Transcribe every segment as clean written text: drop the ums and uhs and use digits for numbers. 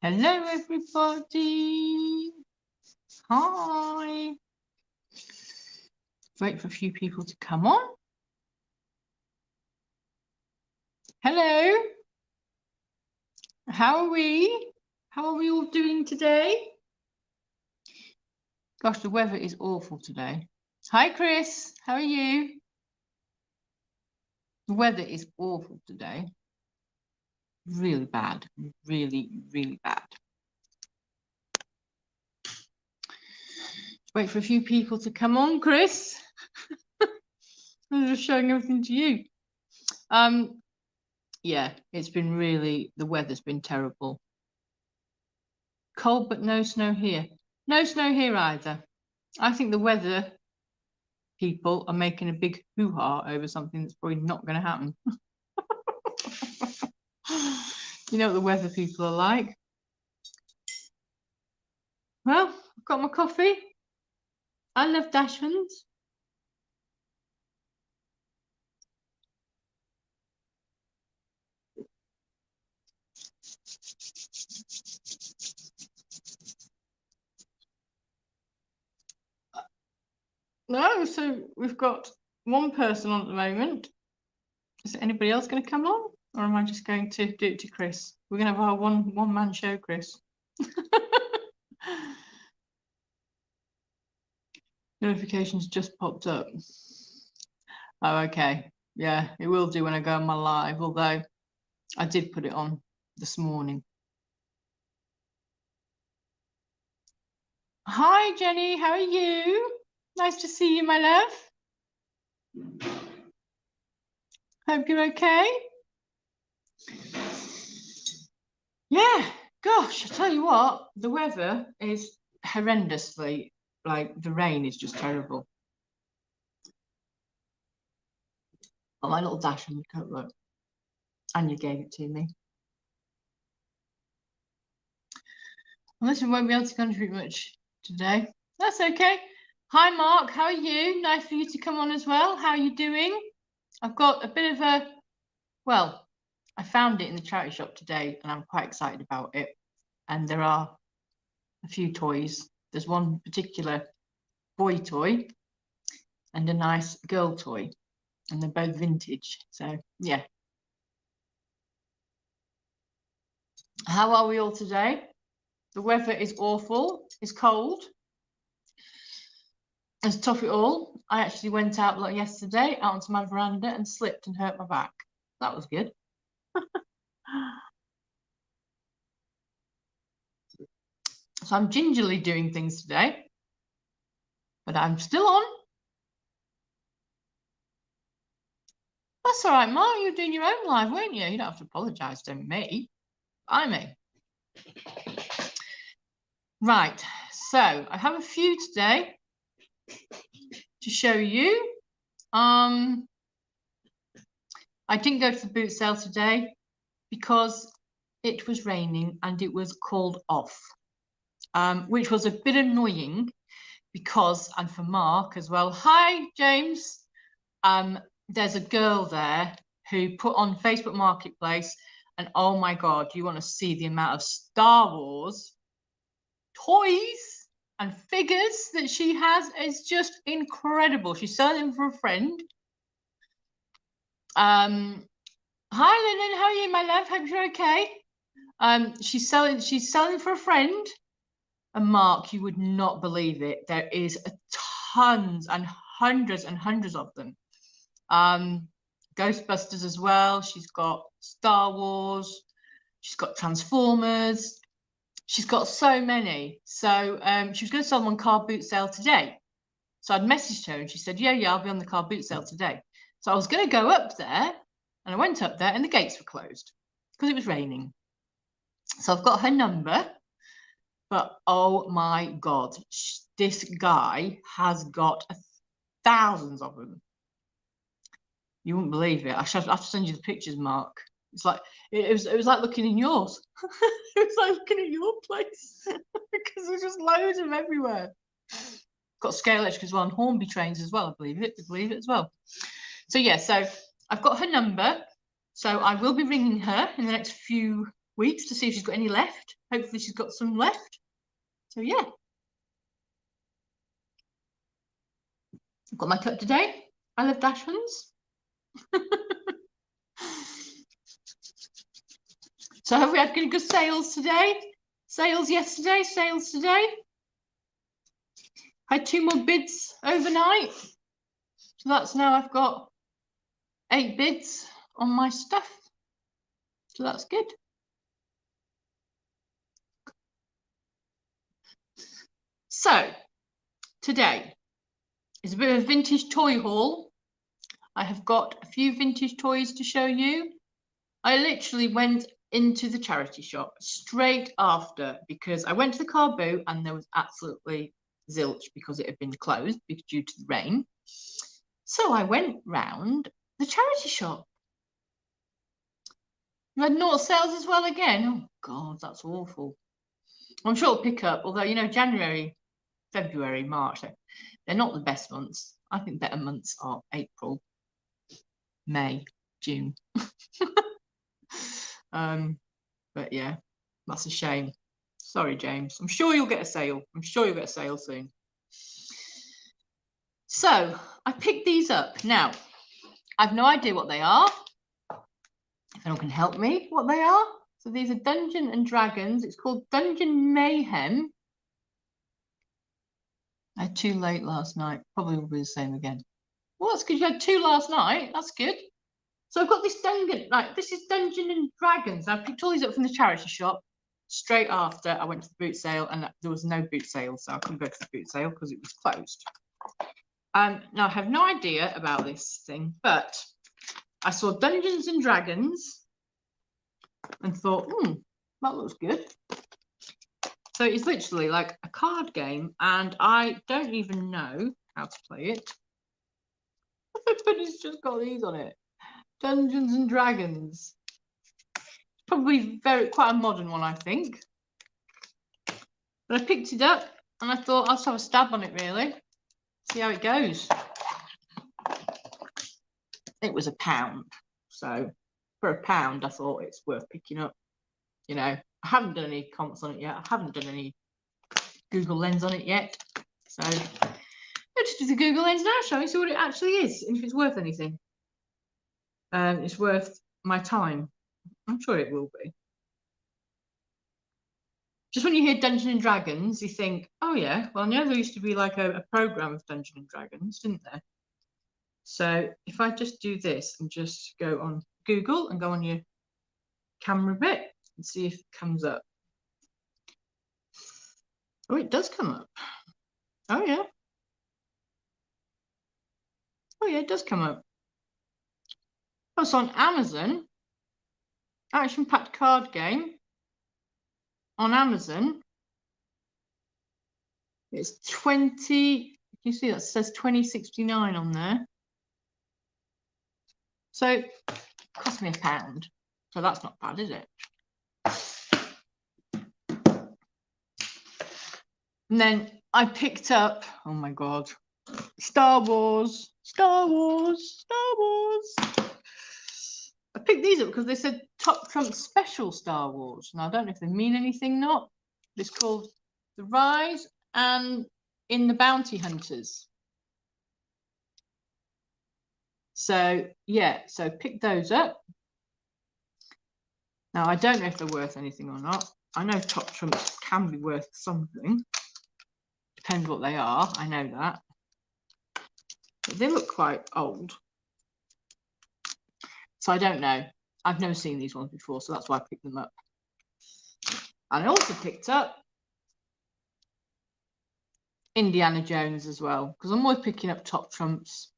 Hello, everybody. Hi. Wait for a few people to come on. Hello. How are we? How are we all doing today? Gosh, the weather is awful today. Hi, Chris. How are you? The weather is awful today. Really bad. Really, really bad. Wait for a few people to come on, Chris. I'm just showing everything to you. Yeah, it's been really, the weather's been terrible. Cold, but no snow here. No snow here either. I think the weather people are making a big hoo-ha over something that's probably not going to happen. You know what the weather people are like. Well, I've got my coffee. I love Dachshunds. No, so we've got one person on at the moment. Is anybody else going to come on? Or am I just going to do it to Chris? We're going to have our one-man show, Chris. Notifications just popped up. Oh, okay. Yeah, it will do when I go on my live, although I did put it on this morning. Hi, Jenny. How are you? Nice to see you, my love. Hope you're okay. Yeah, gosh, I tell you what, the weather is horrendously, like, the rain is just terrible. Oh, my little Dachshund coat, look. And you gave it to me. Unless we won't be able to contribute much today. That's okay. Hi, Mark. How are you? Nice for you to come on as well. How are you doing? I've got a bit of a, well, I found it in the charity shop today and I'm quite excited about it. And there are a few toys. There's one particular boy toy and a nice girl toy. And they're both vintage. So, yeah. How are we all today? The weather is awful. It's cold. And to top it all, I actually went out like yesterday out onto my veranda and slipped and hurt my back. That was good. So I'm gingerly doing things today, but I'm still on. That's all right, Mark. You were doing your own live, weren't you? You don't have to apologise to me. I may. Right. So I have a few today to show you. I didn't go to the boot sale today because it was raining and it was called off, which was a bit annoying because, and for Mark as well. Hi, James. There's a girl there who put on Facebook Marketplace, and oh my God, you want to see the amount of Star Wars toys and figures that she has. It's just incredible. She's selling them for a friend. Hi, Lyndon. How are you, my love? Hope you're okay. She's selling for a friend. And Mark, you would not believe it. There is tons and hundreds of them. Ghostbusters as well. She's got Star Wars. She's got Transformers. She's got so many. So she was going to sell them on car boot sale today. So I'd messaged her and she said, yeah, I'll be on the car boot sale today. So I was going to go up there and I went up there and the gates were closed because it was raining. So I've got her number, but oh my God, this guy has got thousands of them. You wouldn't believe it. I have to send you the pictures, Mark. It's like it was like looking in yours. It was like looking at your place because there's just loads of them everywhere. Got Scale Electric as well and Hornby trains as well. I believe it as well. So yeah, so I've got her number. So I will be ringing her in the next few weeks to see if she's got any left. Hopefully she's got some left. So yeah. I've got my cut today. I love Dachshunds. So have we had any good sales today? Sales yesterday, sales today. I had 2 more bids overnight. So that's now I've got 8 bids on my stuff. So that's good. So today is a bit of a vintage toy haul. I have got a few vintage toys to show you. I literally went into the charity shop straight after because I went to the car boot and there was absolutely zilch because it had been closed due to the rain. So I went round the charity shop. You had naught sales as well again. Oh God, that's awful. I'm sure it'll pick up, although you know January, February, March, they're not the best months. I think better months are April, May, June. But yeah, that's a shame. Sorry, James. I'm sure you'll get a sale. I'm sure you'll get a sale soon. So I picked these up. Now, I've no idea what they are. If anyone can help me, what they are. So these are Dungeons and Dragons. It's called Dungeon Mayhem. I had 2 late last night. Probably will be the same again. Well, that's because you had 2 last night. That's good. So I've got this Dungeon, like this is Dungeons and Dragons. I picked all these up from the charity shop straight after I went to the boot sale, and there was no boot sale, so I couldn't go to the boot sale because it was closed. Now I have no idea about this thing, but I saw Dungeons and Dragons and thought, that looks good. So it's literally like a card game, and I don't even know how to play it. But it's just got these on it. Dungeons and Dragons. Probably quite a modern one, I think. But I picked it up and I thought I'll just have a stab on it, really. See how it goes. It was £1. So for £1, I thought it's worth picking up. You know, I haven't done any comps on it yet. I haven't done any Google Lens on it yet. So let's just do the Google Lens now, shall we? See what it actually is and if it's worth anything. It's worth my time. I'm sure it will be. Just when you hear Dungeons and Dragons, you think, oh yeah, well, I know there used to be like a program of Dungeons and Dragons, didn't there? So if I just do this and just go on Google and go on your camera bit and see if it comes up. Oh, it does come up. Oh yeah. Oh yeah, it does come up. Oh, it's on Amazon. Action-packed card game. On Amazon. It's 20. You see that says 20.69 on there. So it cost me £1. So that's not bad, is it? And then I picked up, oh my God, Star Wars. I picked these up because they said Top Trump Special Star Wars. Now, I don't know if they mean anything not. It's called The Rise and in the Bounty Hunters. So, yeah, so pick those up. Now, I don't know if they're worth anything or not. I know Top Trumps can be worth something. Depends what they are, I know that. But they look quite old. So I don't know. I've never seen these ones before, so that's why I picked them up. And I also picked up Indiana Jones as well, because I'm always picking up Top Trumps.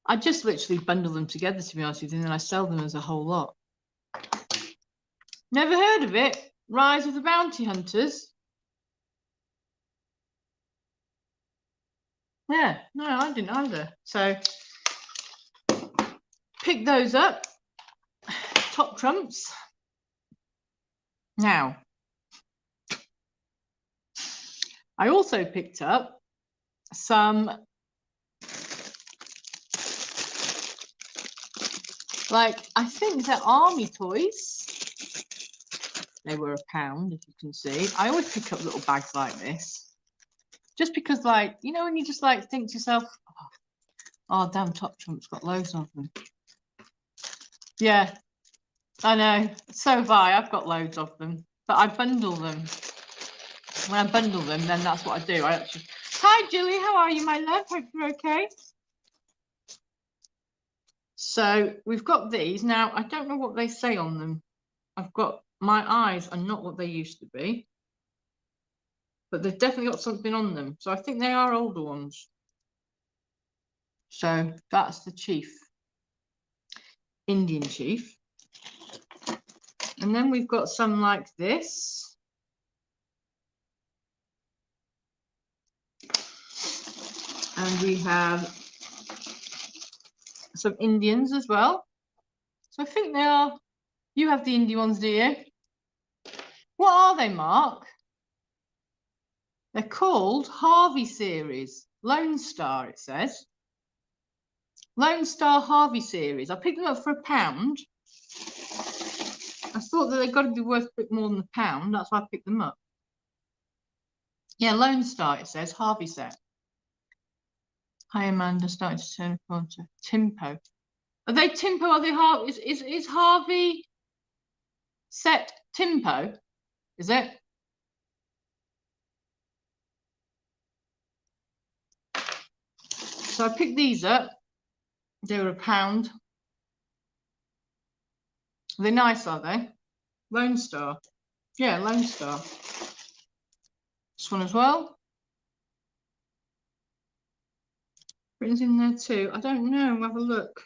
I just literally bundle them together, to be honest with you, and then I sell them as a whole lot. Never heard of it? Rise of the Bounty Hunters. Yeah, no, I didn't either. So pick those up. Top Trumps. Now, I also picked up some Like, I think they're army toys. They were £1, as you can see. I always pick up little bags like this. Just because, like, you know, when you just like think to yourself, oh damn, Top Trump's got loads of them. Yeah, I know. So have I. I've got loads of them. But I bundle them. When I bundle them, then that's what I do. I actually... Hi, Julie. How are you, my love? Hope you're okay. So we've got these. Now, I don't know what they say on them. I've got... My eyes are not what they used to be. But they've definitely got something on them. So I think they are older ones. So that's the chief. Indian chief. And then we've got some like this. And we have some Indians as well. So I think they are... You have the Indie ones, do you? What are they, Mark? They're called Harvey series. Lone Star, it says. Lone Star Harvey series. I picked them up for £1. I thought that they've got to be worth a bit more than £1. That's why I picked them up. Yeah, Lone Star, it says. Harvey set. Hi, Amanda. Starting to turn a corner. Timpo. Are they Timpo? Are they Harvey? Is Harvey set Timpo? Is it? So I picked these up. They were £1. They're nice, are they? Lone Star. Yeah, Lone Star. This one as well. Written in there too. I don't know. Have a look.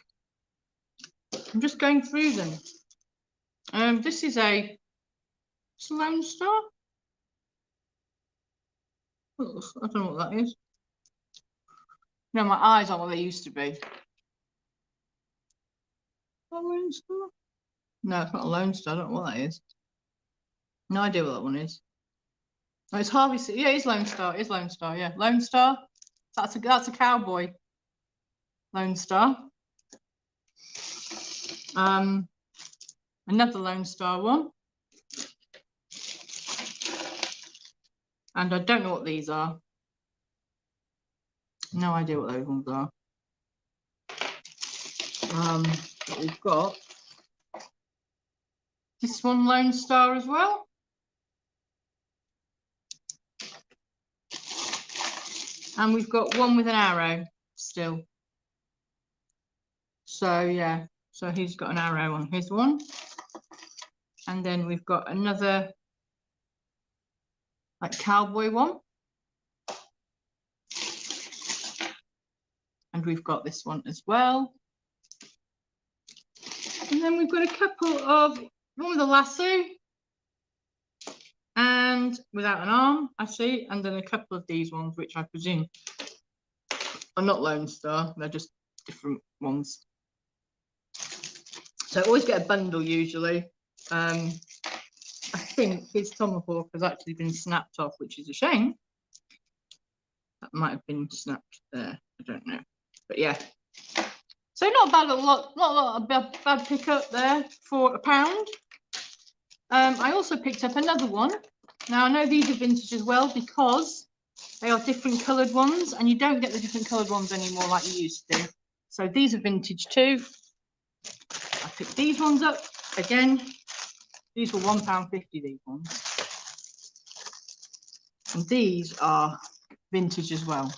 I'm just going through them. This is a Lone Star. Oh, I don't know what that is. No, my eyes aren't what they used to be. Lone Star? No, it's not a Lone Star. I don't know what that is. No idea what that one is. Oh, it's Harvey. Yeah, it's Lone Star. It's Lone Star. Yeah, Lone Star. That's a cowboy. Lone Star. Another Lone Star one. And I don't know what these are. No idea what those ones are. But we've got this one Lone Star as well. And we've got one with an arrow still. So yeah, so he's got an arrow on his one. And then we've got another like cowboy one. And we've got this one as well. And then we've got a couple of, one with a lasso and without an arm, I see. And then a couple of these ones, which I presume are not Lone Star, they're just different ones. So I always get a bundle usually. I think his tomahawk has actually been snapped off, which is a shame. That might have been snapped there, I don't know. But yeah. So not a lot of bad pickup there for £1. I also picked up another one. Now I know these are vintage as well because they are different coloured ones, and you don't get the different coloured ones anymore like you used to. So these are vintage too. I picked these ones up again. These were £1.50, these ones. And these are vintage as well.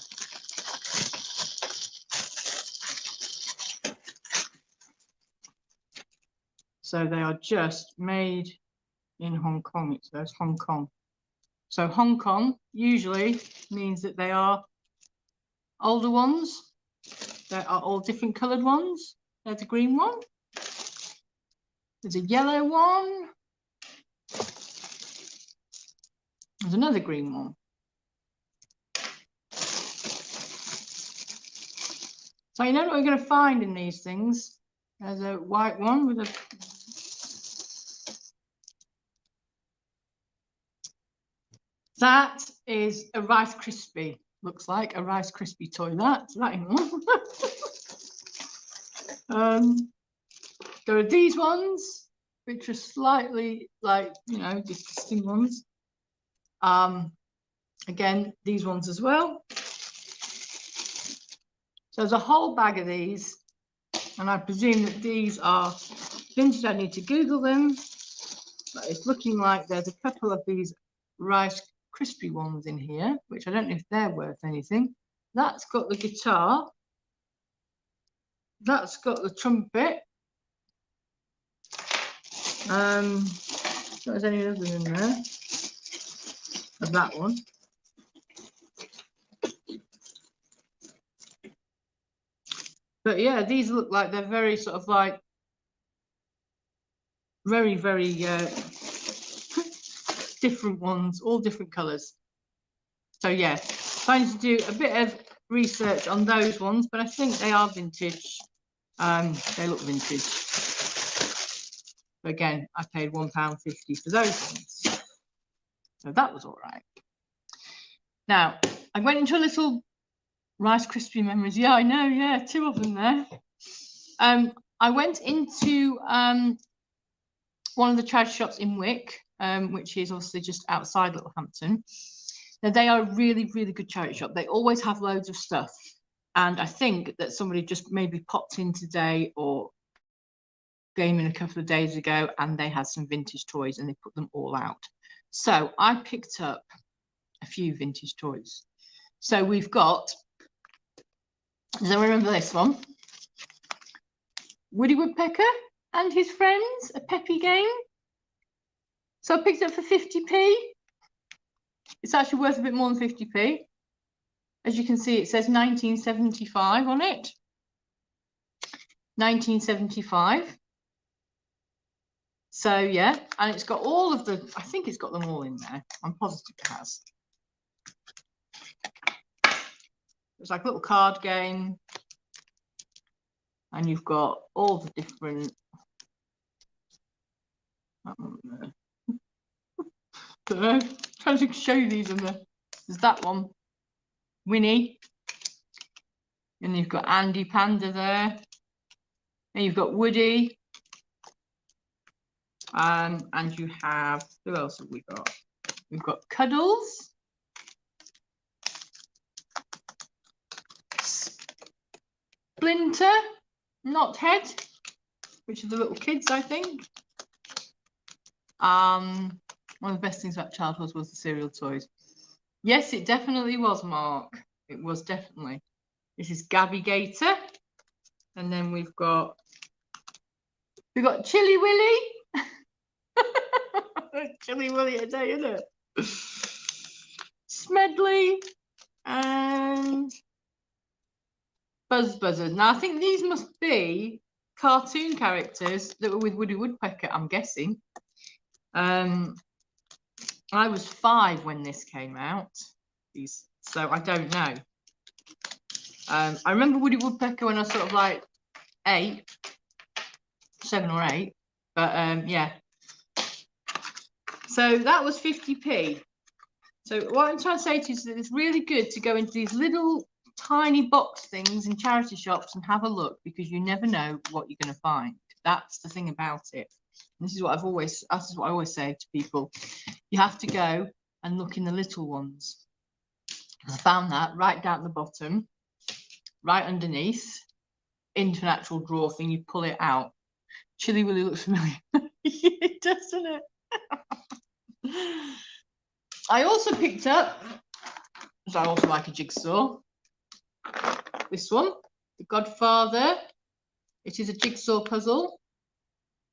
So they are just made in Hong Kong. It says Hong Kong. So Hong Kong usually means that they are older ones. There are all different coloured ones. There's a green one. There's a yellow one. There's another green one. So you know what we're going to find in these things. There's a white one with a... That is a Rice Krispie. Looks like a Rice Krispie toy. That's that in one. There are these ones, which are slightly like, you know, disgusting ones. Again, these ones as well. So there's a whole bag of these, and I presume that these are vintage. I need to Google them, but it's looking like there's a couple of these Rice Krispie ones in here, which I don't know if they're worth anything. That's got the guitar. That's got the trumpet. There's any others in there of that one. But yeah, these look like they're very sort of like very different ones, all different colors. So yeah, trying to do a bit of research on those ones, but I think they are vintage. They look vintage. But again, I paid £1.50 for those ones, so that was all right. Now I went into a little Rice Krispie memories. Yeah, I know. Yeah, 2 of them there. I went into one of the charity shops in Wick, which is obviously just outside Littlehampton. Now they are a really good charity shop. They always have loads of stuff, and I think that somebody just maybe popped in today or came in a couple of days ago, and they had some vintage toys and they put them all out. So I picked up a few vintage toys. So we've got, does anyone remember this one? Woody Woodpecker and his friends, a Peppy game. So I picked it up for 50p. It's actually worth a bit more than 50p. As you can see, it says 1975 on it. 1975. So yeah, and it's got all of the, I think it's got them all in there. I'm positive it has. It's like a little card game. And you've got all the different, trying to show you these in there. There's that one, Winnie, and you've got Andy Panda there, and you've got Woody, and you have, who else have we got? We've got Cuddles, Splinter, Knothead, which are the little kids, I think. One of the best things about childhood was the cereal toys. Yes, it definitely was, Mark. It was definitely. This is Gabby Gator. And then we've got Chilly Willy. Chilly Willy today, isn't it? Smedley and Buzz Buzzard. Now I think these must be cartoon characters that were with Woody Woodpecker, I'm guessing. I was 5 when this came out, so I don't know. I remember Woody Woodpecker when I was sort of like 7 or 8, but yeah. So that was 50p. So what I'm trying to say to you is that it's really good to go into these little tiny box things in charity shops and have a look, because you never know what you're going to find. That's the thing about it. And this is what I always say to people. You have to go and look in the little ones. I found that right down at the bottom, right underneath, into an actual drawer thing. You pull it out. Chilly Willy looks familiar. It does, doesn't it? I also picked up, because I also like a jigsaw, this one, The Godfather. It is a jigsaw puzzle,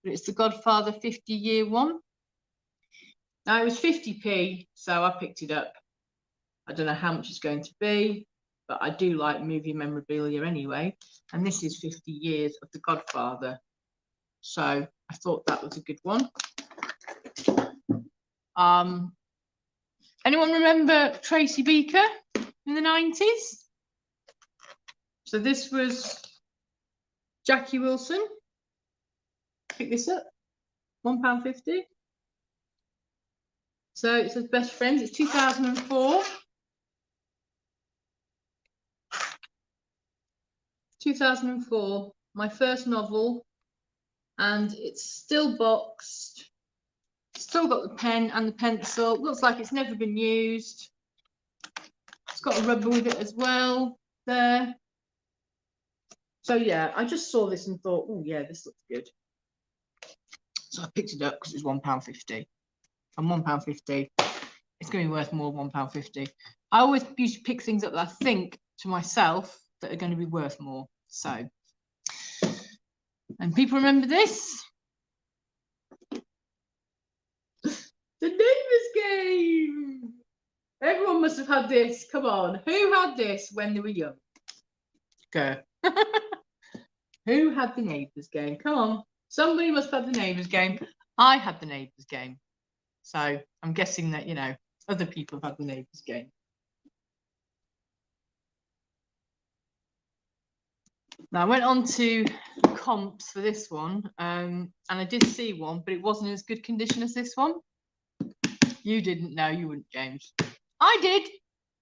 but it's The Godfather 50-year one. Now it was 50p, so I picked it up. I don't know how much it's going to be, but I do like movie memorabilia anyway. And this is 50 years of The Godfather. So I thought that was a good one. Anyone remember Tracy Beaker in the 90s? So this was Jackie Wilson. Pick this up, £1.50. So it says Best Friends. It's 2004. 2004, my first novel and it's still boxed. Still got the pen and the pencil. Looks like it's never been used. It's got a rubber with it as well there. So yeah, I just saw this and thought, oh yeah, this looks good. So I picked it up because it was £1.50. And £1.50, it's going to be worth more than £1.50. I always used to pick things up that I think to myself that are going to be worth more. So, and people remember this? The Neighbours Game. Everyone must have had this. Come on, who had this when they were young? Go. Who had the Neighbours Game? Come on, somebody must have had the Neighbours Game. I had the Neighbours Game, so I'm guessing that, you know, other people have had the Neighbours Game. Now I went on to comps for this one, and I did see one, but it wasn't in as good condition as this one. You didn't know, you wouldn't, James. I did.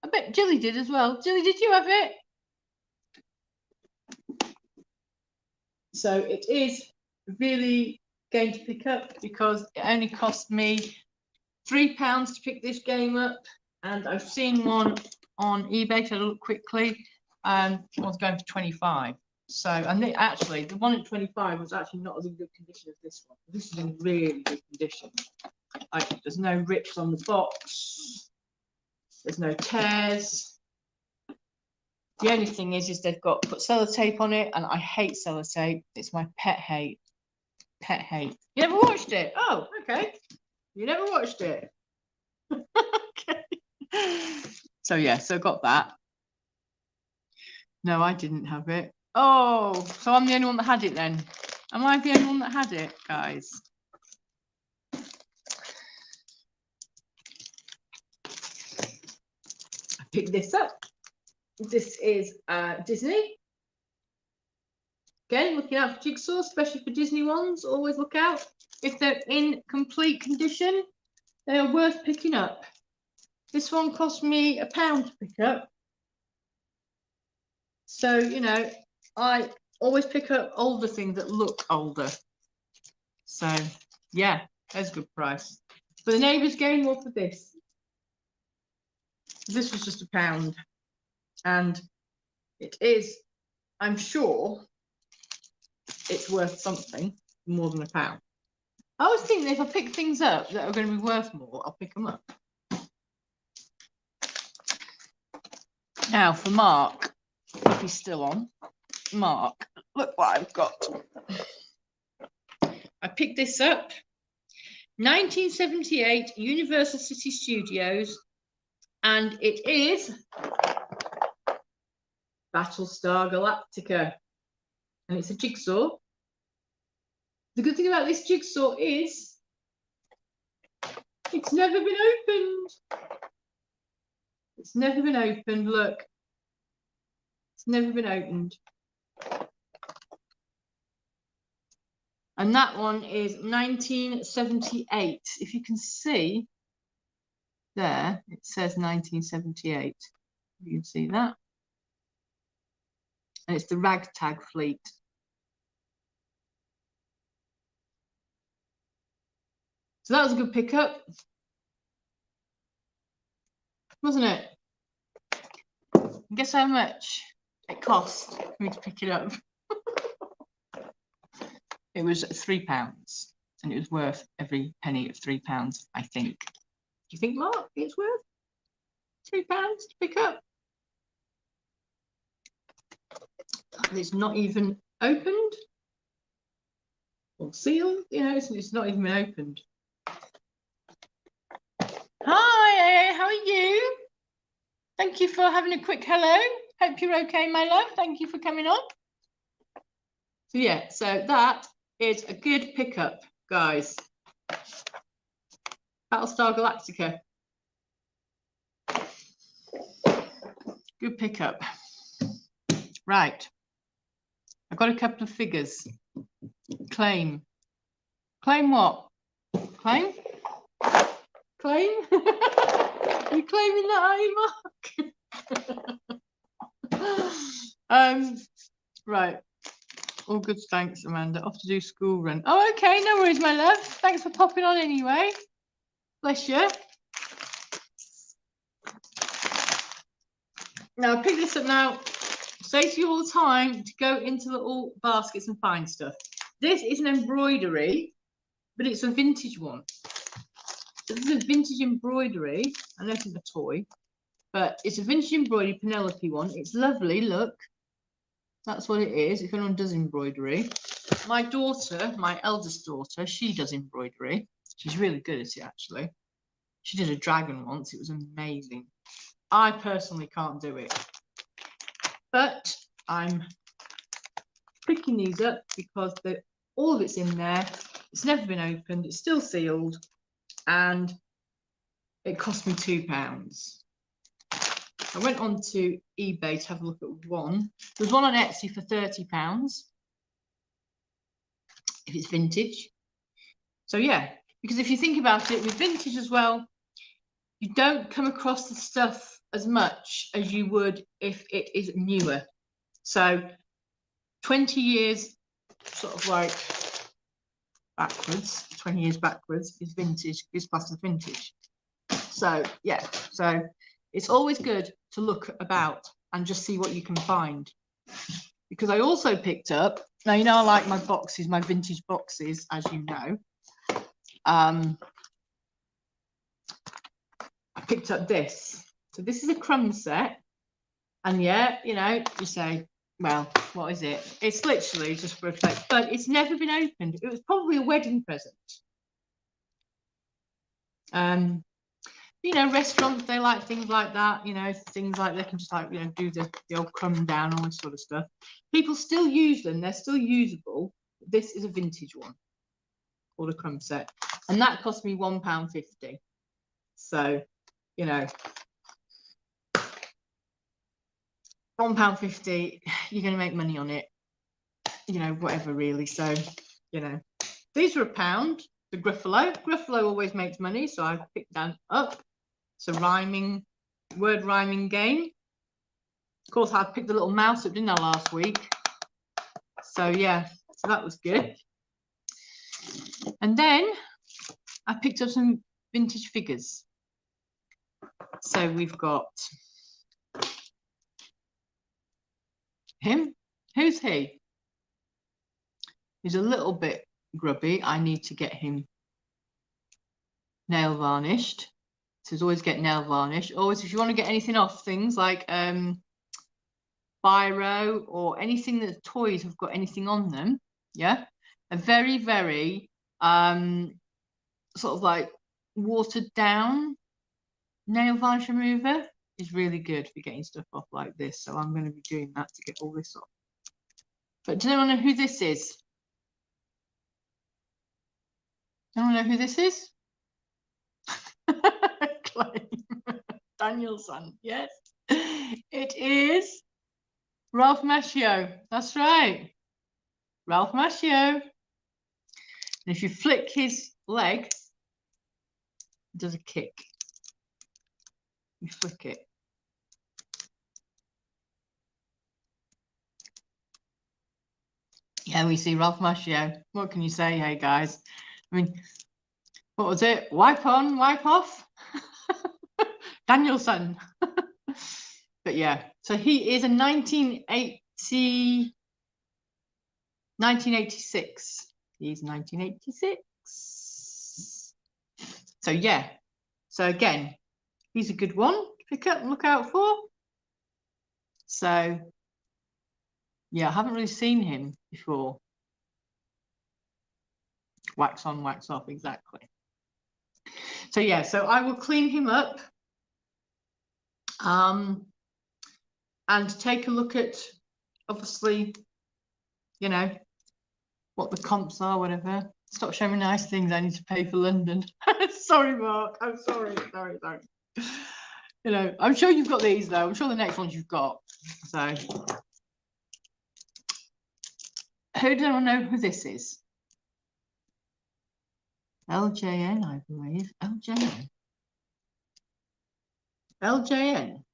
I bet Jilly did as well. Jilly, did you have it? So it is really going to pick up because it only cost me £3 to pick this game up, and I've seen one on eBay to look quickly, and it was going for 25. So, and actually the one at 25 was actually not as in good condition as this one. This is in really good condition. Like, there's no rips on the box, there's no tears. The only thing is they've got put sellotape on it, and I hate sellotape. It's my pet hate. Pet hate. You never watched it? Oh, okay. You never watched it. Okay. So yeah, so I got that. No, I didn't have it. Oh, so I'm the only one that had it then. Am I the only one that had it, guys? I picked this up. This is Disney. Again, looking out for Jigsaw, especially for Disney ones. Always look out. If they're in complete condition, they are worth picking up. This one cost me £1 to pick up. So, you know, I always pick up older things that look older. So, yeah, that's a good price. But the Neighbours Game, what for this? This was just £1. And it is, I'm sure, it's worth something more than £1. I always think that if I pick things up that are going to be worth more, I'll pick them up. Now for Mark, if he's still on. Mark, look what I've got. I picked this up. 1978 Universal City Studios, and it is Battlestar Galactica, and it's a jigsaw. The good thing about this jigsaw is it's never been opened. It's never been opened. Look, it's never been opened. And that one is 1978. If you can see there, it says 1978. You can see that. And it's the Ragtag Fleet. So that was a good pickup, wasn't it? Guess how much it cost for me to pick it up? It was £3, and it was worth every penny of £3, I think. Do you think, Mark, it's worth £3 to pick up? And it's not even opened or sealed, you know, it's not even been opened. Hi, how are you? Thank you for having a quick hello. Hope you're okay, my love. Thank you for coming on. So yeah, so that is a good pickup, guys. Battlestar Galactica. Good pickup. Right. I've got a couple of figures. Claim. Claim what? Claim? Claim? You claiming that, are you, Mark? Right. All good, thanks, Amanda. Off to do school run. Oh, okay, no worries, my love. Thanks for popping on anyway. Bless you. Now, pick this up now. Say to you all the time to go into little baskets and find stuff. This is an embroidery, but it's a vintage one. So this is a vintage embroidery. I know it's a toy, but it's a vintage embroidery Penelope one. It's lovely, look. That's what it is, if anyone does embroidery. My daughter, my eldest daughter, she does embroidery. She's really good at it, actually. She did a dragon once. It was amazing. I personally can't do it. But I'm picking these up because all of it's in there. It's never been opened. It's still sealed. And it cost me £2. I went on to eBay to have a look at one. There's one on Etsy for £30 if it's vintage. So yeah, because if you think about it, with vintage as well, you don't come across the stuff as much as you would if it is newer. So 20 years sort of like backwards, 20 years backwards is vintage, is classed as vintage. So yeah, so it's always good to look about and just see what you can find. Because I also picked up, now you know I like my boxes, my vintage boxes, as you know. I picked up this. So this is a crumb set. And yeah, you know, you say, well, what is it? It's literally just for effect, but it's never been opened. It was probably a wedding present. You know, restaurants, they like things like that, you know, things like they can just like, you know, do the old crumb down, all this sort of stuff. People still use them, they're still usable. This is a vintage one called a crumb set. And that cost me £1.50. So, you know, £1.50, you're going to make money on it, you know, whatever really. So, you know, these are £1. The Gruffalo always makes money, so I picked that up. It's a word rhyming game. Of course, I picked the little mouse up, didn't I, last week? So yeah, so that was good. And then I picked up some vintage figures. So we've got him. Who's he? He's a little bit grubby. I need to get him nail varnished. So always get nail varnish. Always, if you want to get anything off things like biro or anything that toys have got anything on them, yeah, a very, very sort of like watered down nail varnish remover is really good for getting stuff off like this. So I'm going to be doing that to get all this off. But do anyone know who this is? Anyone know who this is? Danielson, yes. It is Ralph Macchio. That's right. Ralph Macchio. And if you flick his leg, it does a kick. You flick it. Yeah, we see Ralph Macchio. What can you say, hey guys? I mean, what was it? Wipe on, wipe off? Danielson. But yeah, so he is a 1986. He's 1986. So yeah, so again, he's a good one to pick up and look out for. So yeah, I haven't really seen him before. Wax on, wax off, exactly. So yeah, so I will clean him up and take a look at, obviously, you know, what the comps are, whatever. Stop showing me nice things. I need to pay for London. Sorry, Mark. I'm sorry. Sorry. You know, I'm sure you've got these though. I'm sure the next ones you've got. So, who does anyone know who this is? LJN, I believe. LJN. LJN.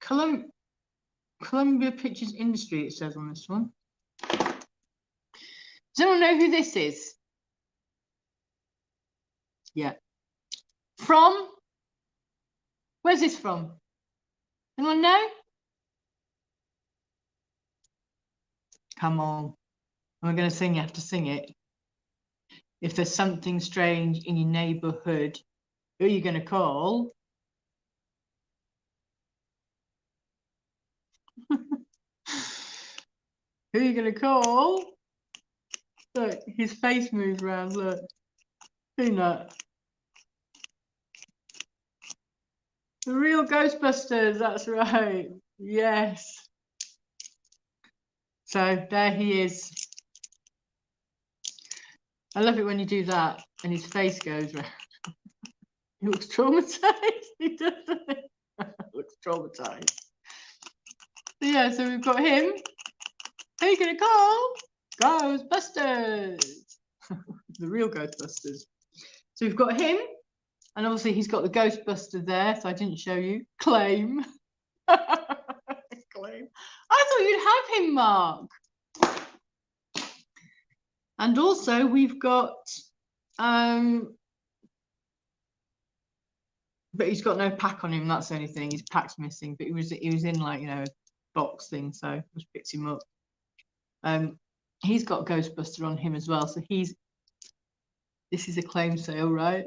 Columbia Pictures Industry, it says on this one. Does anyone know who this is? Yeah. From? Where's this from? Anyone know? Come on. We're going to sing, you have to sing it. If there's something strange in your neighborhood, who are you going to call? Who are you going to call? Look, his face moves around, look. Peanut. The real Ghostbusters, that's right. Yes. So there he is. I love it when you do that and his face goes round. He looks traumatized. He doesn't. Looks traumatized. So yeah, so we've got him. Who are you gonna call? Ghostbusters. The real Ghostbusters. So we've got him, and obviously he's got the Ghostbuster there, so I didn't show you. Claim. Claim. I thought you'd have him, Mark. And also we've got but he's got no pack on him, that's the only thing. His pack's missing, but he was in, like, you know, a box thing, so I just picked him up. He's got Ghostbuster on him as well, so this is a claim sale, right?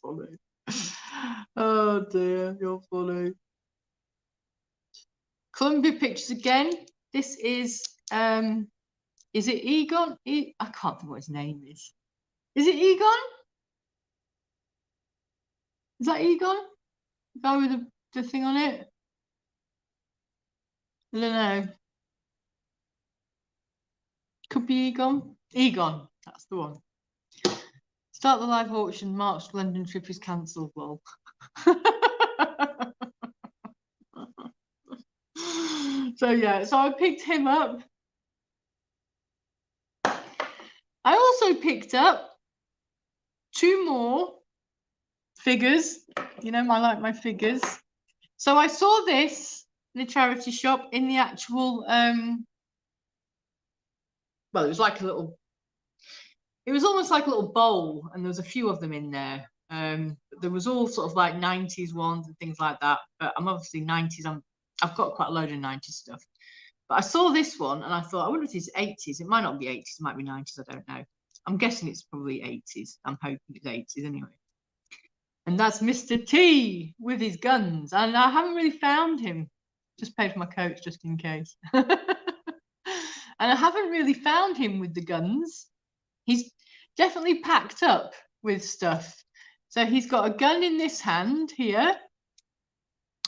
Funny. Oh dear, you're funny. Columbia Pictures again. This is it Egon? I can't think what his name is. Is it Egon? Is that Egon? The guy with the thing on it? I don't know. Could be Egon. Egon, that's the one. Start the live auction. Mark's London trip is cancelled. Lol. So yeah, so I picked him up. I also picked up 2 more figures. You know, I like my figures. So I saw this in the charity shop in the actual well, it was like a little, it was almost like a little bowl, and there was a few of them in there. There was all sort of like 90s ones and things like that, but I'm obviously 90s. I've got quite a load of 90s stuff, but I saw this one and I thought, I wonder if it's 80s. It might not be 80s, it might be 90s, I don't know. I'm guessing it's probably 80s. I'm hoping it's 80s anyway. And that's Mr. T with his guns, and I haven't really found him. Just paid for my coach just in case. And I haven't really found him with the guns. He's definitely packed up with stuff. So he's got a gun in this hand here,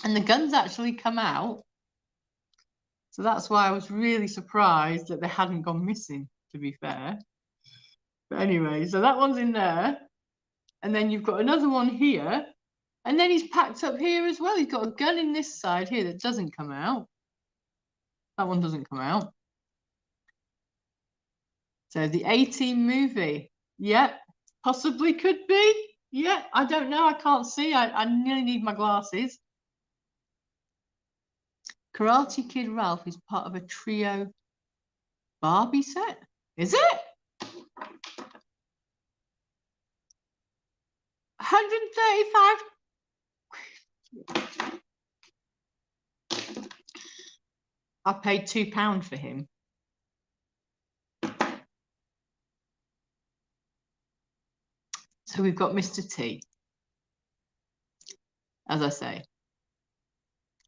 and the guns actually come out. So that's why I was really surprised that they hadn't gone missing, to be fair. But anyway, so that one's in there. And then you've got another one here. And then he's packed up here as well. He's got a gun in this side here that doesn't come out. That one doesn't come out. So the A-Team movie. Yeah, possibly could be. Yeah, I don't know. I can't see. I nearly need my glasses. Karate Kid Ralph is part of a trio Barbie set. Is it? 135. I paid £2 for him. So we've got Mr. T, as I say.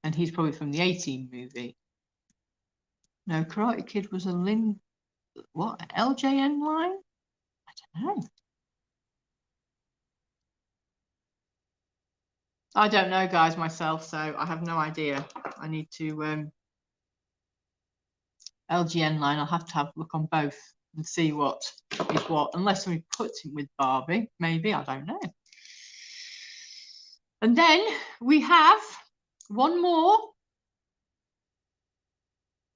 And he's probably from the A-Team movie. No, Karate Kid was a what? LJN line? I don't know. I don't know, guys, myself, so I have no idea. I need to LGN line. I'll have to have a look on both and see what is what, unless we put him with Barbie, maybe, I don't know. And then we have one more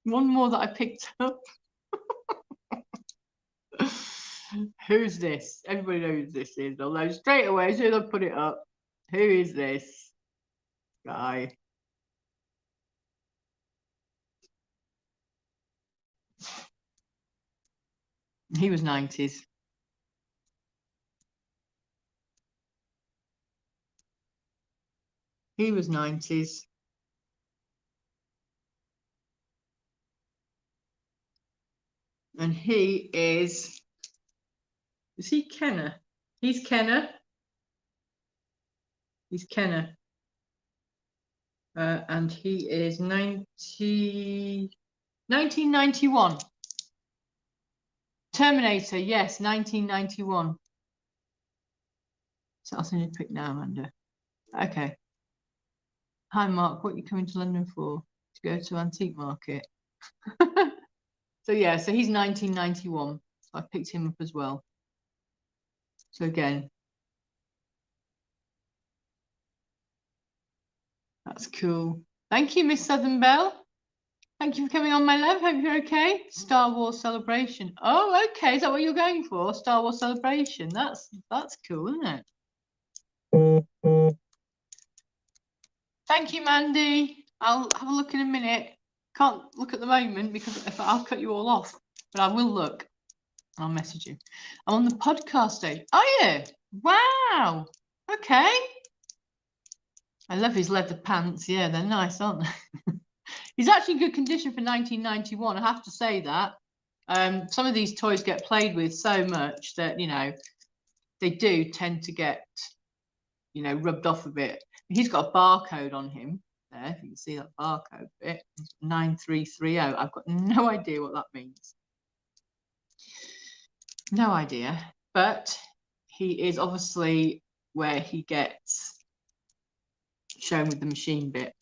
that I picked up. Who's this? Everybody knows who this is, although straight away as soon as I put it up, Who is this guy? He was 90s. He was 90s. And he is he Kenner? He's Kenner. He's Kenner. And he is 1991. Terminator, yes, 1991. So I'll send you a pic now, Amanda. Okay. Hi, Mark. What are you coming to London for? To go to Antique Market. So yeah, so he's 1991. So I picked him up as well. So again, that's cool. Thank you, Miss Southern Belle. Thank you for coming on, my love. Hope you're okay. Star Wars Celebration. Oh, okay. Is that what you're going for? Star Wars Celebration. That's cool, isn't it? Thank you, Mandy. I'll have a look in a minute. Can't look at the moment because if I'll cut you all off, but I will look. I'll message you. I'm on the podcast stage. Are you? Wow. Okay. I love his leather pants. Yeah, they're nice, aren't they? He's actually in good condition for 1991. I have to say that. Some of these toys get played with so much that, you know, they do tend to get, you know, rubbed off a bit. He's got a barcode on him there. If you can see that barcode bit, 9330. I've got no idea what that means. No idea. But he is obviously where he gets shown with the machine bit.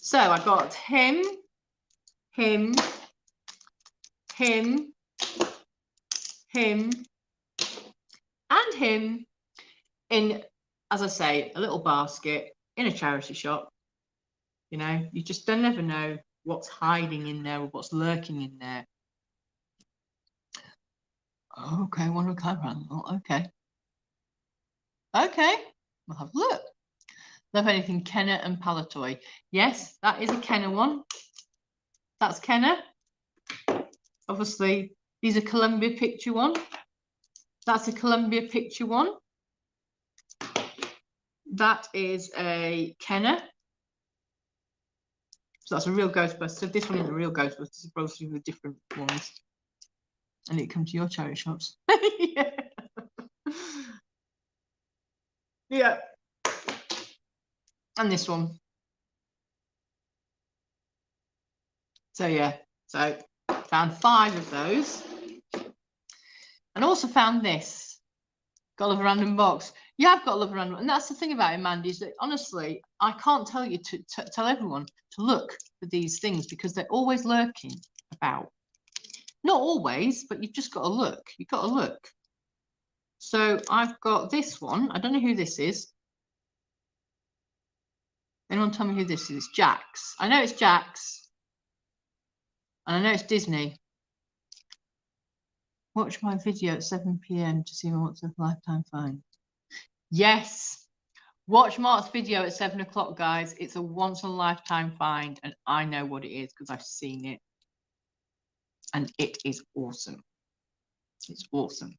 So I got him, him, and him in, as I say, a little basket in a charity shop. You know, you just don't never know what's hiding in there or what's lurking in there. Okay, one of a kind. Okay. Okay, we'll have a look. Love anything Kenner and Palatoy. Yes, that is a Kenner one. That's Kenner. Obviously, these are Columbia Picture one. That's a Columbia Picture one. That is a Kenner. So that's a real Ghostbuster. This one is a real Ghostbuster. It's probably with different ones. And it comes to your charity shops. Yeah. Yeah. And this one. So yeah, so found 5 of those. And also found this. Got a love a random box. Yeah, I've got a love a random, and that's the thing about it, Mandy, is that honestly, I can't tell you to tell everyone to look for these things because they're always lurking about. Not always, but you've just got to look. You've got to look. So I've got this one. I don't know who this is. Anyone tell me who this is? Jax. I know it's Jax. And I know it's Disney. Watch my video at 7 p.m. to see my Once in a Lifetime find. Yes. Watch Mark's video at 7 o'clock, guys. It's a once in a lifetime find, and I know what it is because I've seen it. And it is awesome. It's awesome.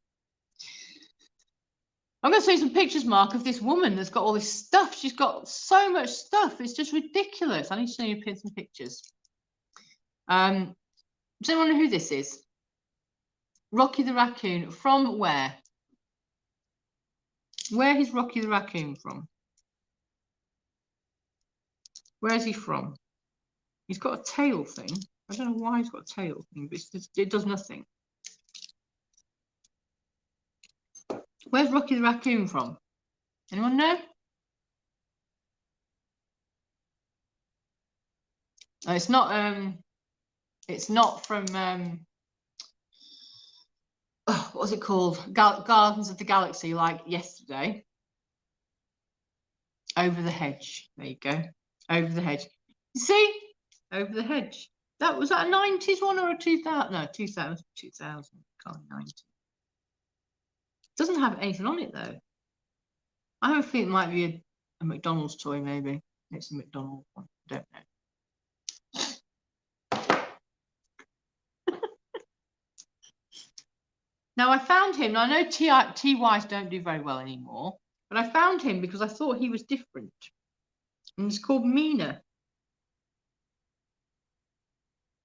I'm going to show you some pictures, Mark, of this woman that's got all this stuff. She's got so much stuff. It's just ridiculous. I need to show you some pictures. Does anyone know who this is? Rocky the Raccoon. From where? Where is Rocky the Raccoon from? Where is he from? He's got a tail thing. I don't know why he's got a tail thing, but it does nothing. Where's Rocky the Raccoon from? Anyone know? No, it's not from what was it called? Gardens of the Galaxy, like yesterday. Over the Hedge. There you go. Over the Hedge. You see? Over the Hedge. Was that a 90s one or a 2000? No, 2000. 2000. 90. Doesn't have anything on it though. I have a feeling it might be a McDonald's toy, maybe. It's a McDonald's one. I don't know. Now I found him. Now, I know TYs don't do very well anymore, but I found him because I thought he was different. And he's called Mina.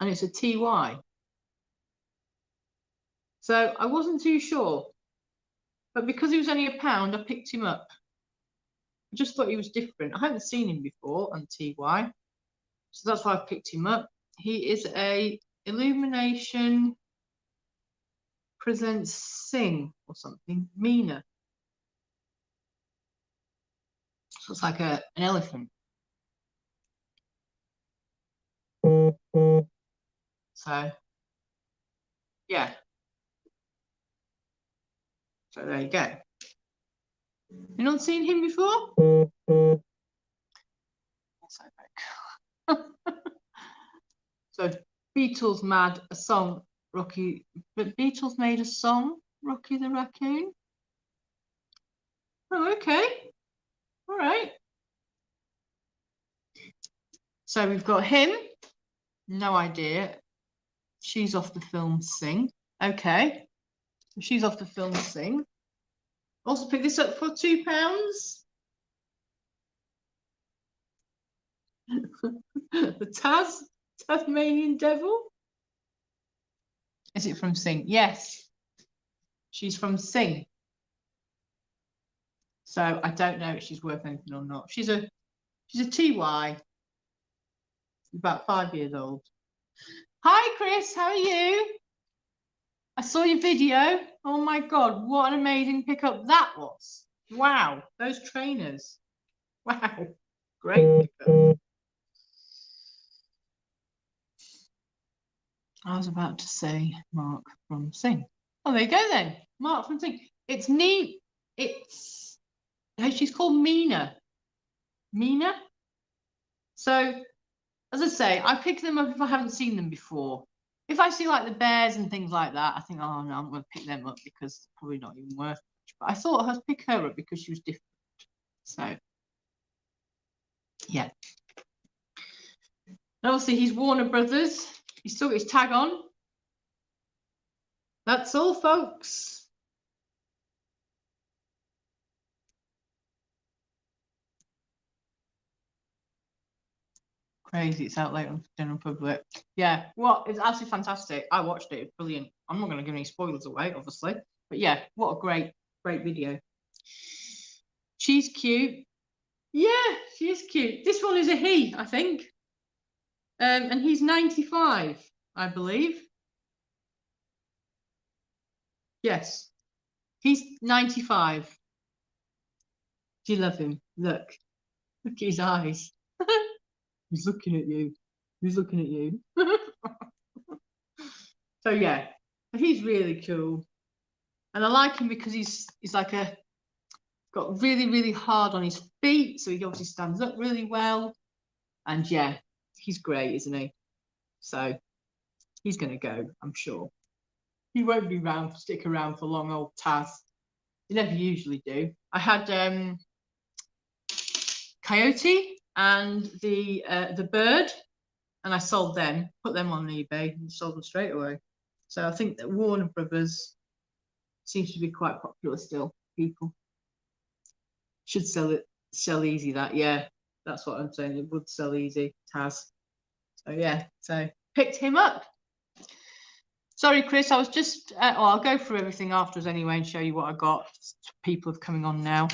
And it's a TY. So I wasn't too sure. But because he was only £1, I picked him up. I just thought he was different. I haven't seen him before on TY. So that's why I picked him up. He is a Illumination Presents Sing or something. Mina. So it's like an elephant. So, yeah. So there you go. You not seen him before? So Beatles made a song, Rocky, but Beatles made a song, Rocky the Raccoon. Oh, okay. All right. So we've got him. No idea. She's off the film Sing. Okay. She's off the film Sing. Also pick this up for £2. The Tasmanian Devil. Is it from Sing? Yes. She's from Sing. So I don't know if she's worth anything or not. She's a TY. About 5 years old. Hi Chris, how are you? I saw your video. Oh my God, what an amazing pickup that was. Wow, those trainers. Wow, great pickup. I was about to say Mark from Sing. Oh, there you go then. Mark from Sing. It's neat. She's called Mina. Mina? So, as I say, I pick them up if I haven't seen them before. If I see like the bears and things like that, I think, oh no, I'm going to pick them up because it's probably not even worth it. But I thought I'd pick her up because she was different. So, yeah. And obviously, he's Warner Brothers. He's still got his tag on. That's all, folks. Crazy, it's out late on general public. Yeah, what? It's absolutely fantastic. I watched it, it's brilliant. I'm not going to give any spoilers away, obviously. But yeah, what a great video. She's cute. Yeah, she is cute. This one is a he, I think. And he's 95, I believe. Yes, he's 95. Do you love him? Look at his eyes. He's looking at you. He's looking at you. So yeah, he's really cool. And I like him because he's like got really hard on his feet, so he obviously stands up really well. And yeah, he's great, isn't he? So he's gonna go, I'm sure. He won't be stick around for long, old Taz. They never usually do. I had Coyote and the bird, and I sold them, put them on eBay and sold them straight away. So I think that Warner Brothers seems to be quite popular still. People should sell easy. That, yeah, that's what I'm saying. It would sell easy, Taz. So yeah, so picked him up. Sorry, Chris, I was just, I'll go through everything afterwards anyway and show you what I got. People are coming on now.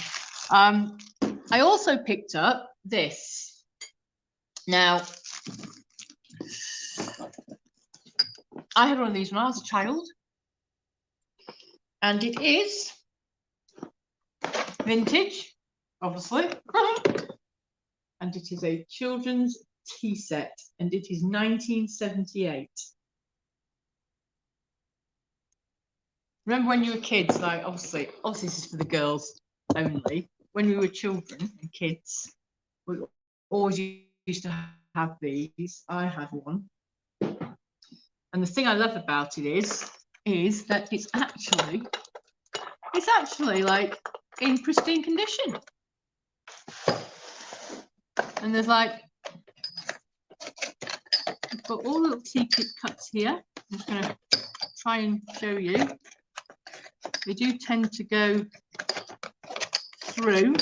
I also picked up this. Now, I had one of these when I was a child. And it is vintage, obviously. And it is a children's tea set. And it is 1978. Remember when you were kids, like obviously this is for the girls only. When we were children and kids, we always used to have these. I had one. And the thing I love about it is that it's actually like in pristine condition. And there's like, I've got all the little tea kit cuts here. I'm just going to try and show you. They do tend to go through,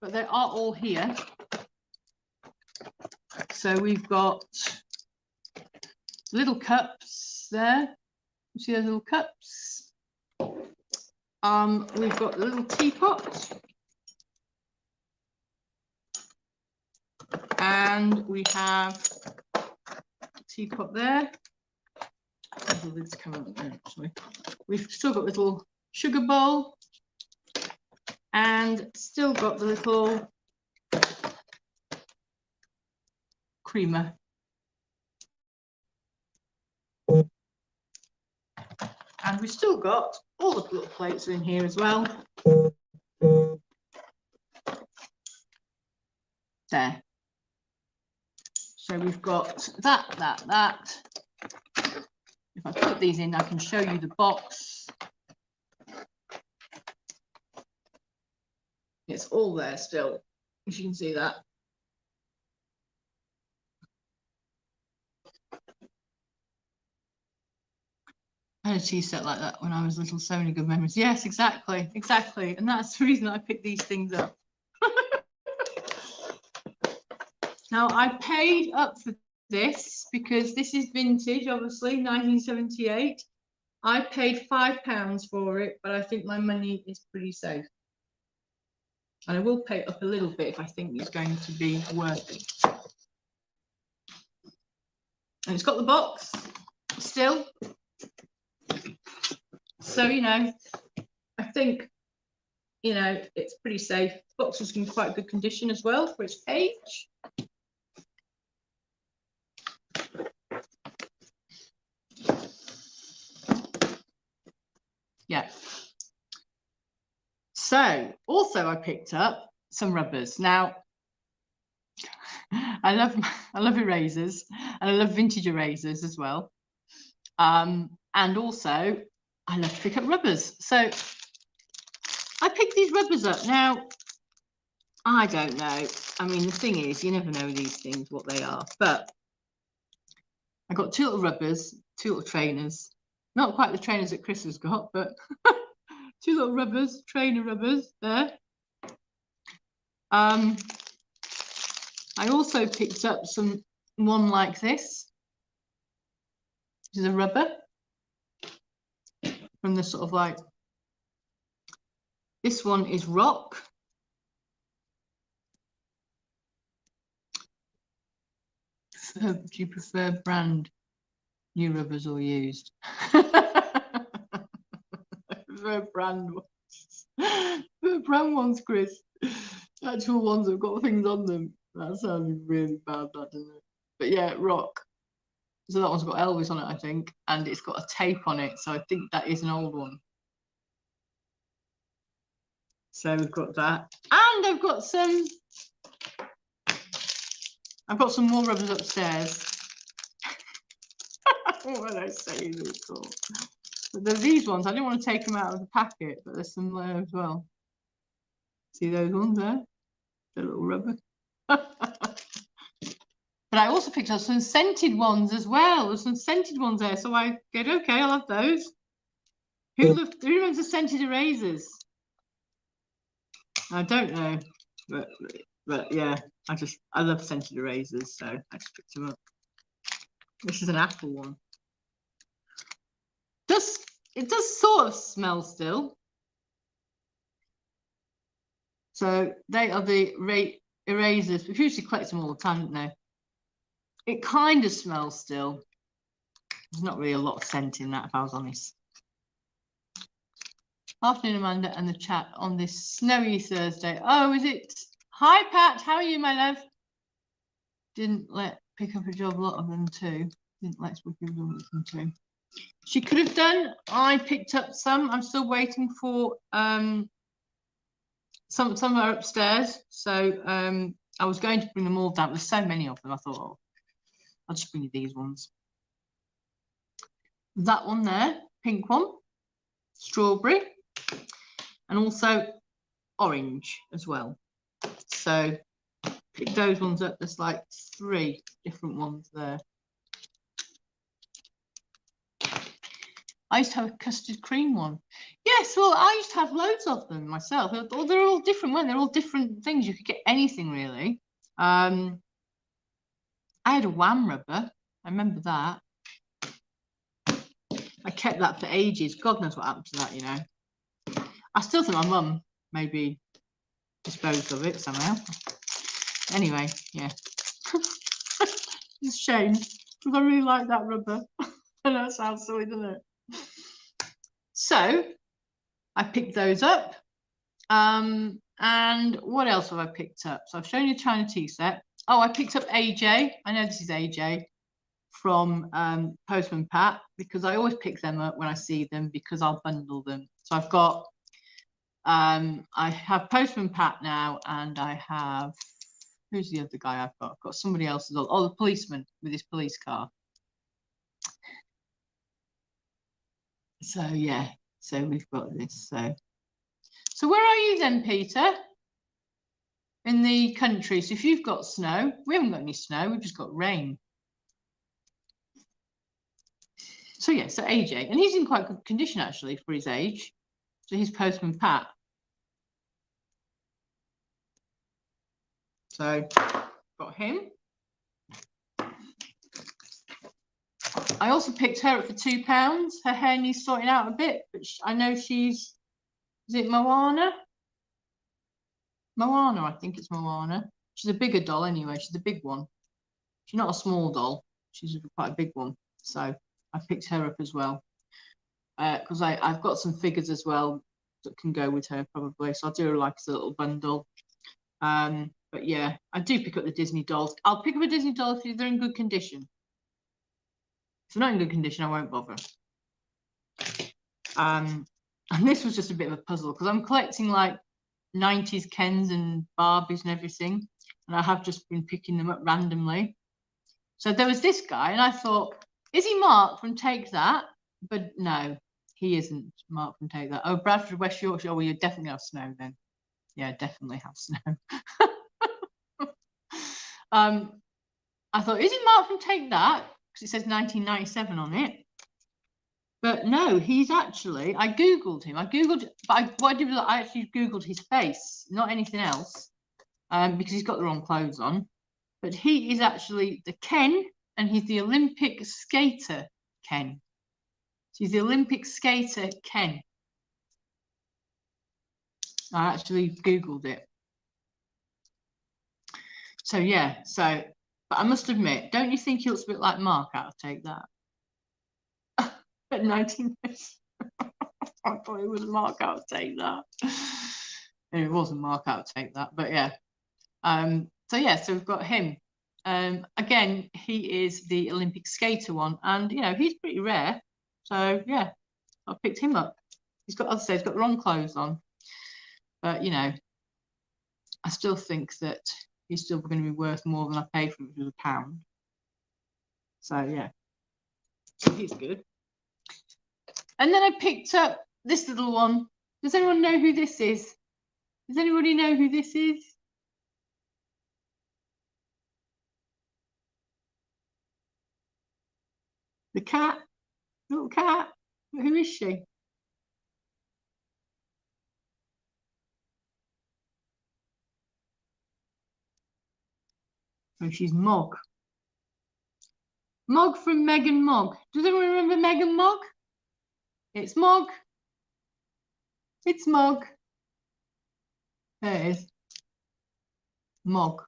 but they are all here. So we've got little cups there. You see those little cups? We've got the little teapot. And we have a teapot there. We've still got a little sugar bowl and still got the little creamer. And we've still got all the little plates in here as well. There. So we've got that. If I put these in, I can show you the box. It's all there still, as you can see that. I had a tea set like that when I was little, so many good memories. Yes, exactly. And that's the reason I picked these things up. Now, I paid up for this because this is vintage, obviously, 1978. I paid £5 for it, but I think my money is pretty safe. And I will pay it up a little bit if I think it's going to be worth it. And it's got the box still. So, you know, I think, you know, it's pretty safe. The box is in quite good condition as well for its age. Yeah. So also I picked up some rubbers. Now, I love erasers, and I love vintage erasers as well. And also I love to pick up rubbers. So I picked these rubbers up. Now, I don't know. I mean, the thing is, you never know these things, what they are. But I got two little rubbers, two little trainers. Not quite the trainers that Chris has got, but two little rubbers, trainer rubbers there. I also picked up one like this. This is a rubber from the sort of like, this one is Rock. Do you prefer brand new rubbers or used? I prefer brand ones. Brand ones, Chris. Actual ones that have got things on them. That sounded really bad, that, didn't it? But yeah, Rock. So that one's got Elvis on it, I think, and it's got a tape on it. So I think that is an old one. So we've got that, and I've got some more rubbers upstairs. What did I say? But there's these ones. I didn't want to take them out of the packet, but there's some there as well. See those ones there? The little rubber. But I also picked up some scented ones as well. There's some scented ones there, so I get, okay, I'll have those. Who remembers the scented erasers? I don't know, but yeah, I love scented erasers, so I just picked them up. This is an apple one. It does sort of smell still. So they are the erasers. We usually collect them all the time, don't they? It kind of smells still. There's not really a lot of scent in that, if I was honest. Afternoon, Amanda, and the chat on this snowy Thursday. Oh, is it? Hi, Pat. How are you, my love? Didn't let pick up a job, a lot of them too. Didn't let book a job them too. She could have done. I picked up some. I'm still waiting for some are upstairs. So I was going to bring them all down. There's so many of them. I thought, oh, I'll just bring you these ones. That one there, pink one, strawberry. and also orange as well. So pick those ones up. There's like 3 different ones there. I used to have a custard cream one. Yes, well, I used to have loads of them myself. They're all different, weren't they? They're all different things. You could get anything really. I had a Wham rubber. I remember that. I kept that for ages. God knows what happened to that, you know. I still think my mum maybe disposed of it somehow. Anyway, yeah. It's a shame because I really like that rubber. And that sounds silly, doesn't it? So I picked those up. And what else have I picked up? So I've shown you China tea set. Oh, I picked up AJ. I know this is AJ from Postman Pat, because I always pick them up when I see them because I'll bundle them. So I've got I have Postman Pat now, and I have, who's the other guy I've got? I've got somebody else's. Oh, the policeman with his police car. So yeah, so we've got this. So where are you then, Peter? In the country. So if you've got snow, we haven't got any snow, we've just got rain. So yeah, so AJ, and he's in quite good condition actually for his age. So he's Postman Pat. So got him. I also picked her up for £2. Her hair needs sorting out a bit, but I know she's, is it Moana? Moana, I think it's Moana. She's a bigger doll anyway. She's a big one. She's not a small doll. She's quite a big one. So I picked her up as well. Because I've got some figures as well that can go with her probably. So I'll do her like as a little bundle. But yeah, I do pick up the Disney dolls. I'll pick up a Disney doll if they're in good condition. If they're not in good condition, I won't bother. And this was just a bit of a puzzle because I'm collecting like 90s Kens and Barbies and everything. And I have just been picking them up randomly. So there was this guy and I thought, is he Mark from Take That? But no, he isn't Mark from Take That. Oh, Bradford, West Yorkshire. Oh, well, you definitely have snow then. Yeah, definitely have snow. I thought, is it Mark from Take That? Because it says 1997 on it. But no, he's actually, I Googled him. But what I did was I actually Googled his face, not anything else, because he's got the wrong clothes on. But he is actually the Ken, and he's the Olympic skater Ken. So he's the Olympic skater Ken. I actually Googled it. So yeah, but I must admit, don't you think he looks a bit like Mark out of Take That? But 19 I thought it was Mark out of Take That. And it wasn't Mark out of Take That, but yeah. So yeah, so we've got him. Again, he is the Olympic skater one, and you know, he's pretty rare. So yeah, I picked him up. He's got, as I say, he's got the wrong clothes on. But you know, I still think that he's still going to be worth more than I paid for him, which was £1. So yeah, so he's good. And then I picked up this little one. Does anyone know who this is? Does anybody know who this is? The cat, little cat. Who is she? Oh, she's Mog. Mog from Meg and Mog. Does anyone remember Meg and Mog? It's Mog. It's Mog. There it is. Mog.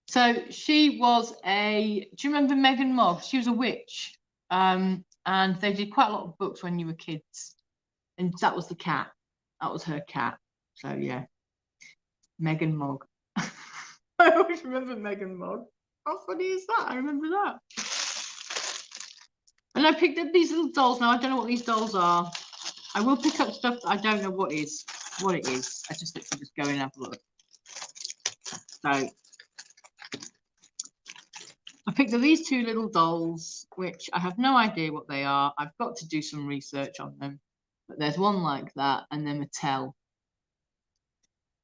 So she was a, do you remember Meg and Mog? She was a witch. And they did quite a lot of books when you were kids. And that was the cat. That was her cat. So yeah. Meg and Mog. I always remember Meg and Mog. How funny is that? I remember that. And I picked up these little dolls. Now I don't know what these dolls are. I will pick up stuff that I don't know what it is. I just literally just go in and have a look. So I picked up these 2 little dolls, which I have no idea what they are. I've got to do some research on them. but there's one like that, and then Mattel.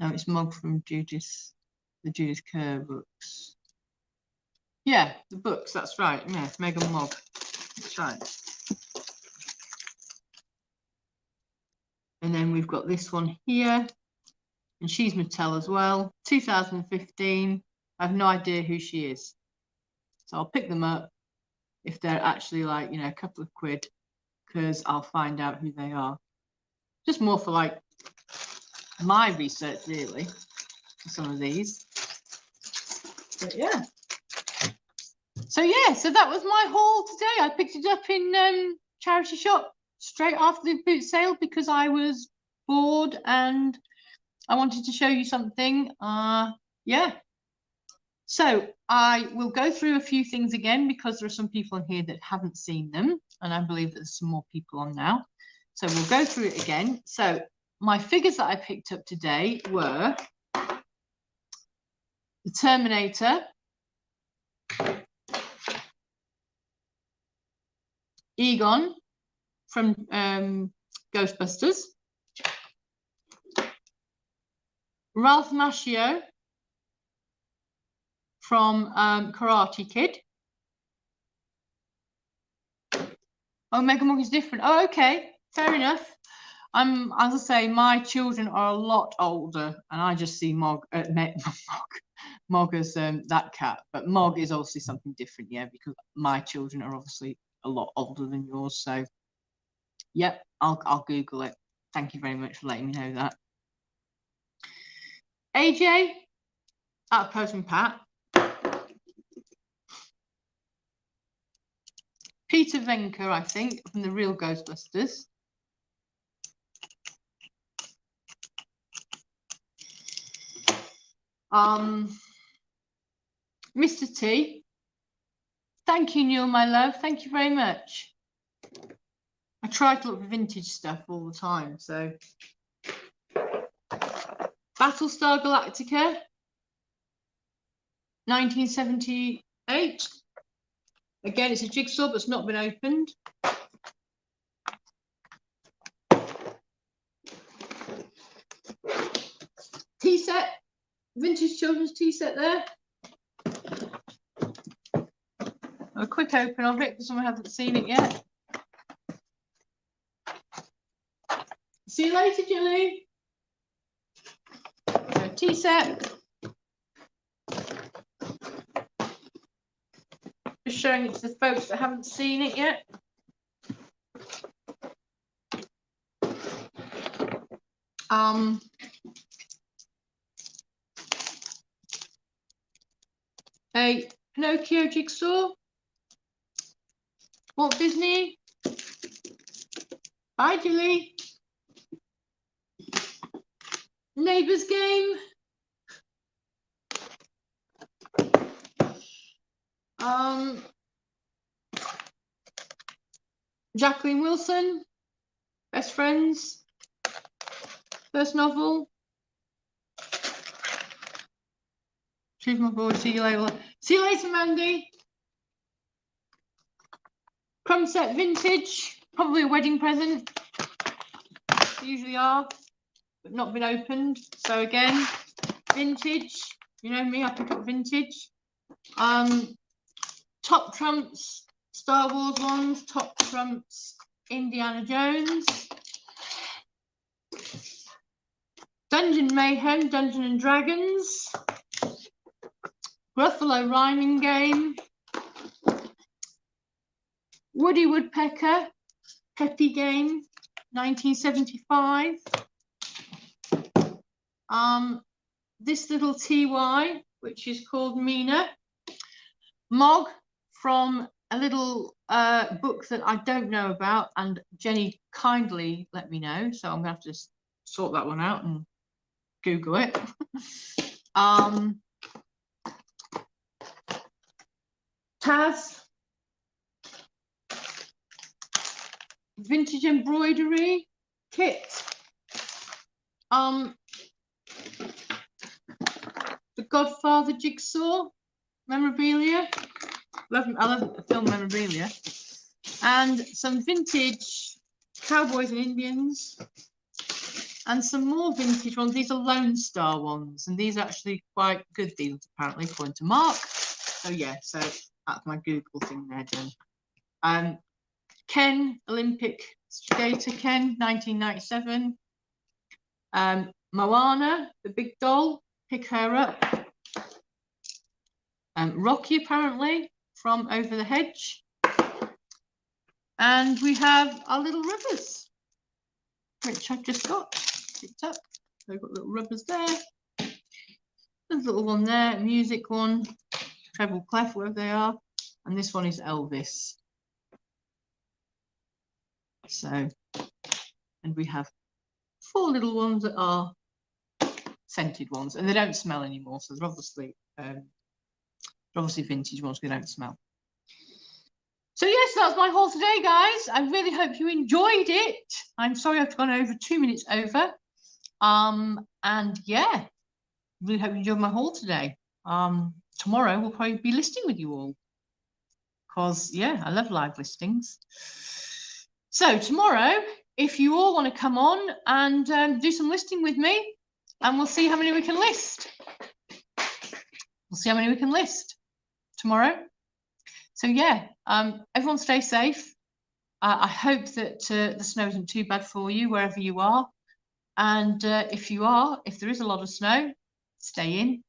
No, it's Mog from the Judith Kerr books. Yeah, the books, that's right. Yeah, Megan Mog. That's right. And then we've got this one here, and she's Mattel as well, 2015. I have no idea who she is. So I'll pick them up if they're actually like, you know, a couple of quid, because I'll find out who they are. Just more for like my research, really, for some of these. But yeah. So yeah, so that was my haul today. I picked it up in charity shop straight after the boot sale because I was bored and I wanted to show you something. Yeah. So I will go through a few things again because there are some people in here that haven't seen them, and I believe that there's some more people on now. So we'll go through it again. So my figures that I picked up today were the Terminator, Egon from Ghostbusters, Ralph Macchio from Karate Kid. Oh, Megan Mog is different. Oh, okay, fair enough. As I say, my children are a lot older, and I just see Mog as that cat. But Mog is obviously something different, yeah, because my children are obviously a lot older than yours. So, yep, I'll Google it. Thank you very much for letting me know that. AJ, Outpost Pat. Peter Venker, I think, from the Real Ghostbusters. Mr. T. Thank you, Neil, my love. Thank you very much. I try to look for vintage stuff all the time, so. Battlestar Galactica, 1978. Again, it's a jigsaw, but it's not been opened. Tea set, vintage children's tea set there. A quick open of it because someone hasn't seen it yet. See you later, Julie. So, tea set. Just showing it to the folks that haven't seen it yet. A Pinocchio jigsaw. Walt Disney. Bye, Julie. Neighbours game. Jacqueline Wilson. Best Friends. First novel. Choose my boy. See you later. See you later, Mandy. Crumb set vintage. Probably a wedding present. They usually are, but not been opened. So again, vintage. You know me, I pick up vintage. Top Trumps, Star Wars ones. Top Trumps, Indiana Jones. Dungeon Mayhem, Dungeons and Dragons. Gruffalo rhyming game. Woody Woodpecker, Peppy game, 1975. This little TY, which is called Mina. Mog from a little book that I don't know about, and Jenny kindly let me know, so I'm gonna have to sort that one out and Google it. Taz, vintage embroidery kit. The Godfather jigsaw memorabilia. I love film memorabilia. And some vintage Cowboys and Indians. And some more vintage ones. These are Lone Star ones, and these are actually quite good deals, apparently, according to Mark. So yeah, so that's my Google thing there done. Ken, Olympic skater Ken, 1997. Moana, the big doll, pick her up. Rocky, apparently, from Over the Hedge. And we have our little rubbers, which I've just got picked up. They've got little rubbers there. There's a little one there, music one, treble clef, wherever they are. And this one is Elvis. So, and we have 4 little ones that are scented ones, and they don't smell anymore. So they're obviously vintage ones, they don't smell. So yes, that's my haul today, guys. I really hope you enjoyed it. I'm sorry I've gone over 2 minutes over. And yeah, really hope you enjoyed my haul today. Tomorrow we'll probably be listing with you all, because yeah, I love live listings. So tomorrow, if you all want to come on and do some listing with me, and we'll see how many we can list. We'll see how many we can list tomorrow. So yeah, everyone stay safe. I hope that the snow isn't too bad for you wherever you are. And if there is a lot of snow, stay in,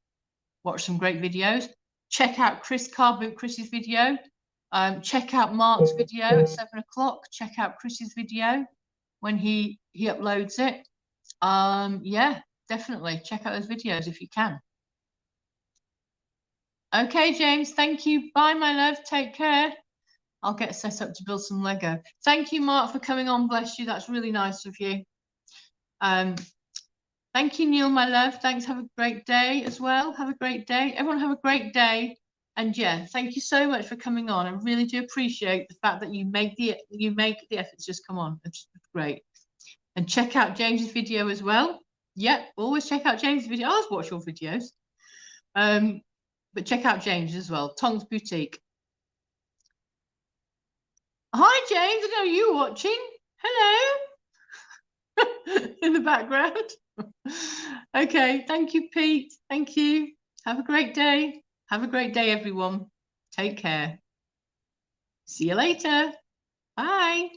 watch some great videos. Check out Car Boot Chris's video. Check out Mark's video at 7 o'clock. Check out Chris's video when he uploads it. Yeah, definitely check out those videos if you can. Okay, James, thank you. Bye, my love. Take care. I'll get set up to build some Lego. Thank you, Mark, for coming on. Bless you. That's really nice of you. Thank you, Neil, my love. Thanks. Have a great day as well. Have a great day. Everyone have a great day. And yeah, thank you so much for coming on. I really do appreciate the fact that you make the effort to just come on. It's great. And check out James's video as well. Yep, always check out James's video. I always watch your videos. But check out James as well. Tongs Boutique. Hi, James. I know you watching. Hello. In the background. Okay. Thank you, Pete. Thank you. Have a great day. Have a great day, everyone. Take care. See you later. Bye.